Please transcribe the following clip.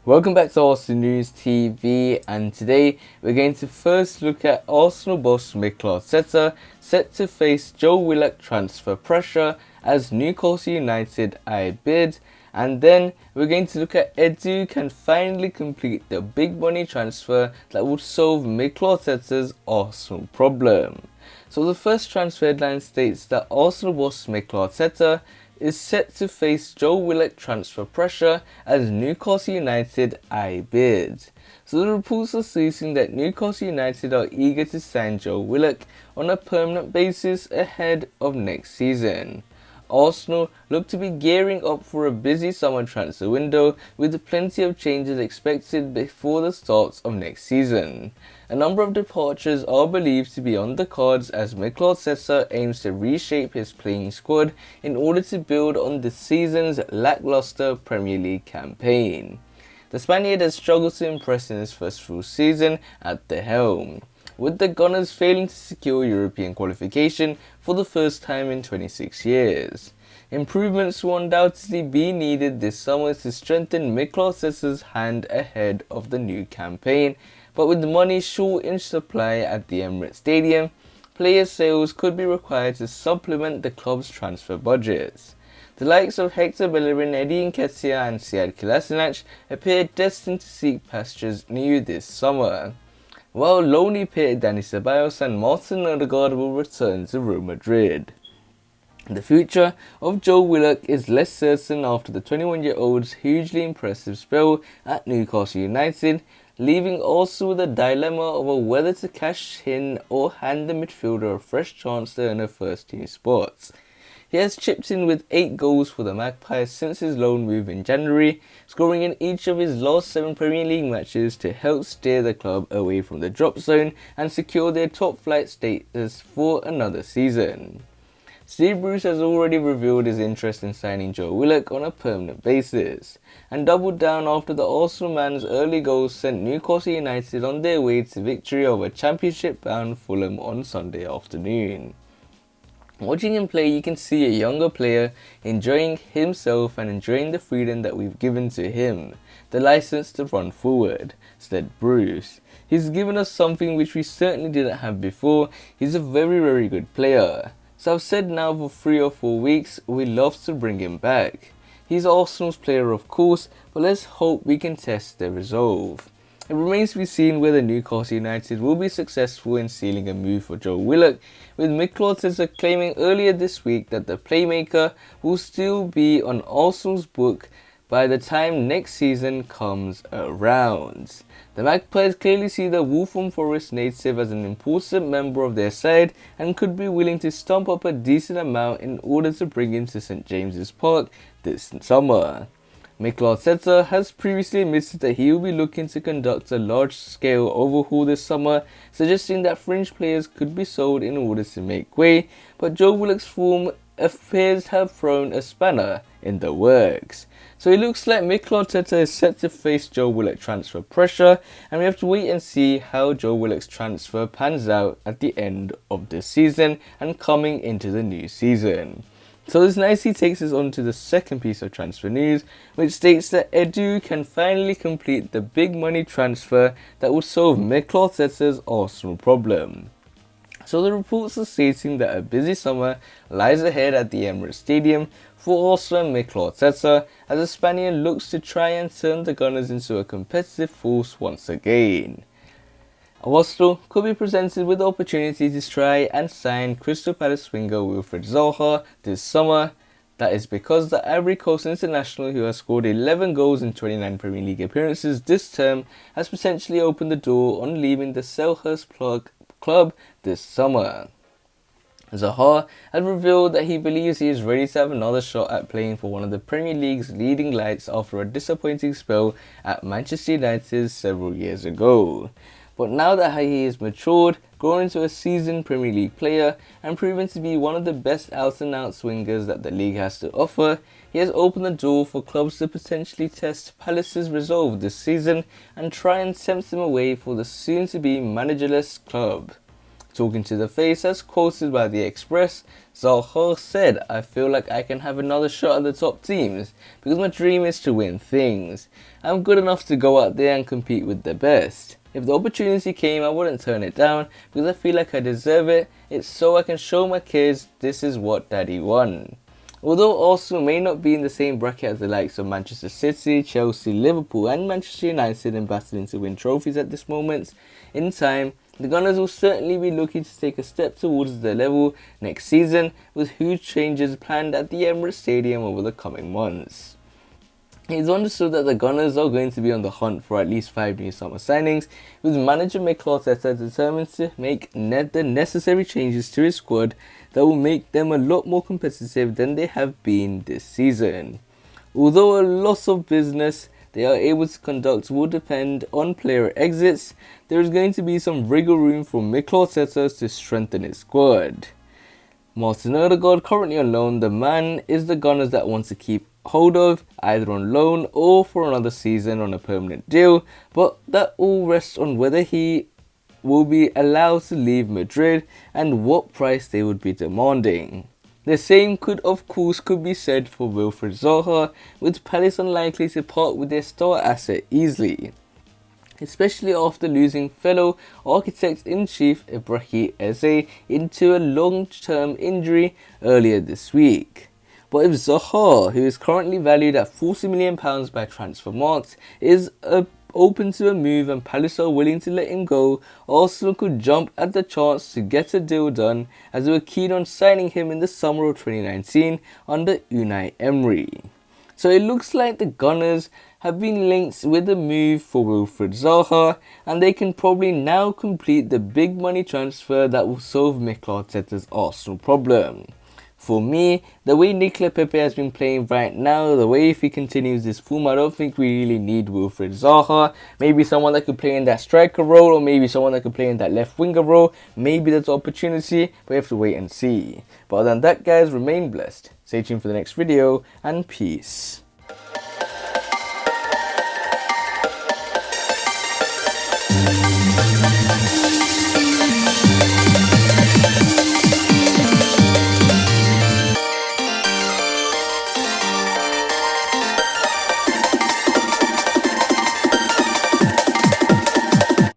Welcome back to Arsenal News TV, and today we're going to first look at Arsenal boss Mikel Arteta set to face Joe Willock transfer pressure as Newcastle United eye bid, and then we're going to look at Edu can finally complete the big money transfer that would solve Mikel Arteta's Arsenal problem. So the first transfer headline states that Arsenal boss Mikel Arteta is set to face Joe Willock transfer pressure as Newcastle United eye bid. So the reports are stating that Newcastle United are eager to sign Joe Willock on a permanent basis ahead of next season. Arsenal look to be gearing up for a busy summer transfer window with plenty of changes expected before the start of next season. A number of departures are believed to be on the cards as Mikel Arteta aims to reshape his playing squad in order to build on this season's lackluster Premier League campaign. The Spaniard has struggled to impress in his first full season at the helm, with the Gunners failing to secure European qualification for the first time in 26 years. Improvements will undoubtedly be needed this summer to strengthen Mikel Arteta's hand ahead of the new campaign, but with money short in supply at the Emirates Stadium, player sales could be required to supplement the club's transfer budgets. The likes of Hector Bellerin, Eddie Nketiah and Sead Kolasinac appear destined to seek pastures new this summer, while lonely pair Dani Ceballos and Martin Odegaard will return to Real Madrid. The future of Joe Willock is less certain after the 21-year-old's hugely impressive spell at Newcastle United, leaving also the dilemma of whether to cash in or hand the midfielder a fresh chance to earn a first-team spot. He has chipped in with 8 goals for the Magpies since his loan move in January, scoring in each of his last 7 Premier League matches to help steer the club away from the drop zone and secure their top-flight status for another season. Steve Bruce has already revealed his interest in signing Joe Willock on a permanent basis, and doubled down after the Arsenal man's early goals sent Newcastle United on their way to victory over Championship-bound Fulham on Sunday afternoon. Watching him play, you can see a younger player enjoying himself and enjoying the freedom that we've given to him, the license to run forward, said Bruce. He's given us something which we certainly didn't have before. He's a very good player. So I've said now for 3 or 4 weeks, we love to bring him back. He's Arsenal's player of course, but let's hope we can test their resolve. It remains to be seen whether Newcastle United will be successful in sealing a move for Joe Willock, with Mikel Arteta claiming earlier this week that the playmaker will still be on Arsenal's book by the time next season comes around. The Magpies clearly see the Waltham Forest native as an important member of their side and could be willing to stump up a decent amount in order to bring him to St James's Park this summer. Mikel Arteta has previously admitted that he will be looking to conduct a large-scale overhaul this summer, suggesting that fringe players could be sold in order to make way, but Joe Willock's form appears to have thrown a spanner in the works. So it looks like Mikel Arteta is set to face Joe Willock transfer pressure, and we have to wait and see how Joe Willock's transfer pans out at the end of the season and coming into the new season. So this nicely takes us on to the second piece of transfer news, which states that Edu can finally complete the big money transfer that will solve Mikel Arteta's Arsenal problem. So the reports are stating that a busy summer lies ahead at the Emirates Stadium for Arsenal and Mikel Arteta as the Spaniard looks to try and turn the Gunners into a competitive force once again. Arsenal could be presented with the opportunity to try and sign Crystal Palace winger Wilfried Zaha this summer. That is because the Ivory Coast international, who has scored 11 goals in 29 Premier League appearances this term, has potentially opened the door on leaving the Selhurst club this summer. Zaha has revealed that he believes he is ready to have another shot at playing for one of the Premier League's leading lights after a disappointing spell at Manchester United several years ago. But now that he is matured, grown into a seasoned Premier League player, and proven to be one of the best out-and-out swingers that the league has to offer, he has opened the door for clubs to potentially test Palace's resolve this season and try and tempt them away for the soon-to-be managerless club. Talking to the Face, as quoted by the Express, Zaha said, "I feel like I can have another shot at the top teams because my dream is to win things. I'm good enough to go out there and compete with the best. If the opportunity came, I wouldn't turn it down because I feel like I deserve it. It's so I can show my kids this is what daddy won." Although Arsenal may not be in the same bracket as the likes of Manchester City, Chelsea, Liverpool and Manchester United in battling to win trophies at this moment in time, the Gunners will certainly be looking to take a step towards their level next season, with huge changes planned at the Emirates Stadium over the coming months. It is understood that the Gunners are going to be on the hunt for at least 5 new summer signings, with manager Mikel Arteta determined to make the necessary changes to his squad that will make them a lot more competitive than they have been this season. Although a lot of business they are able to conduct will depend on player exits, there is going to be some wriggle room for Mikel Arteta to strengthen his squad. Martin Odegaard, currently on loan, the man is the Gunners that want to keep hold of, either on loan or for another season on a permanent deal, but that all rests on whether he will be allowed to leave Madrid and what price they would be demanding. The same could be said for Wilfried Zaha, with Palace unlikely to part with their star asset easily, especially after losing fellow architect-in-chief Wilfried Zaha into a long-term injury earlier this week. But if Zaha, who is currently valued at £40 million by Transfermarkt, is open to a move and Palace are willing to let him go, Arsenal could jump at the chance to get a deal done, as they were keen on signing him in the summer of 2019 under Unai Emery. So it looks like the Gunners have been linked with a move for Wilfried Zaha, and they can probably now complete the big money transfer that will solve Mikel Arteta's Arsenal problem. For me, the way Nicolas Pepe has been playing right now, the way if he continues this form, I don't think we really need Wilfried Zaha. Maybe someone that could play in that striker role, or maybe someone that could play in that left winger role. Maybe there's opportunity, but we have to wait and see. But other than that, guys, remain blessed. Stay tuned for the next video, and peace.